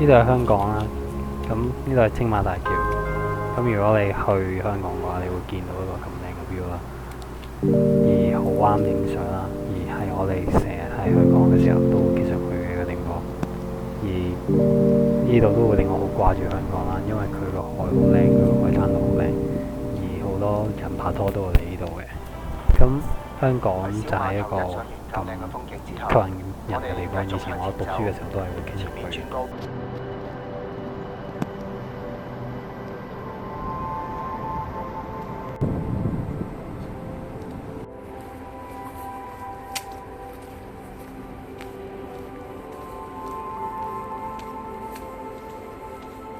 呢度係香港啦，咁呢度係青馬大橋。咁如果你去香港嘅話，你會見到一個咁靚嘅 view 啦，而好啱影相啦，而係我哋成日喺香港嘅時候都會經常去嘅一個地方。而呢度都會令我好掛住香港啦，因為佢個海好靚，佢個海灘都好靚，而好多人拍拖都會嚟呢度嘅。咁香港就係一個咁吸引人嘅地方。以前我讀書嘅時候都係會經常去。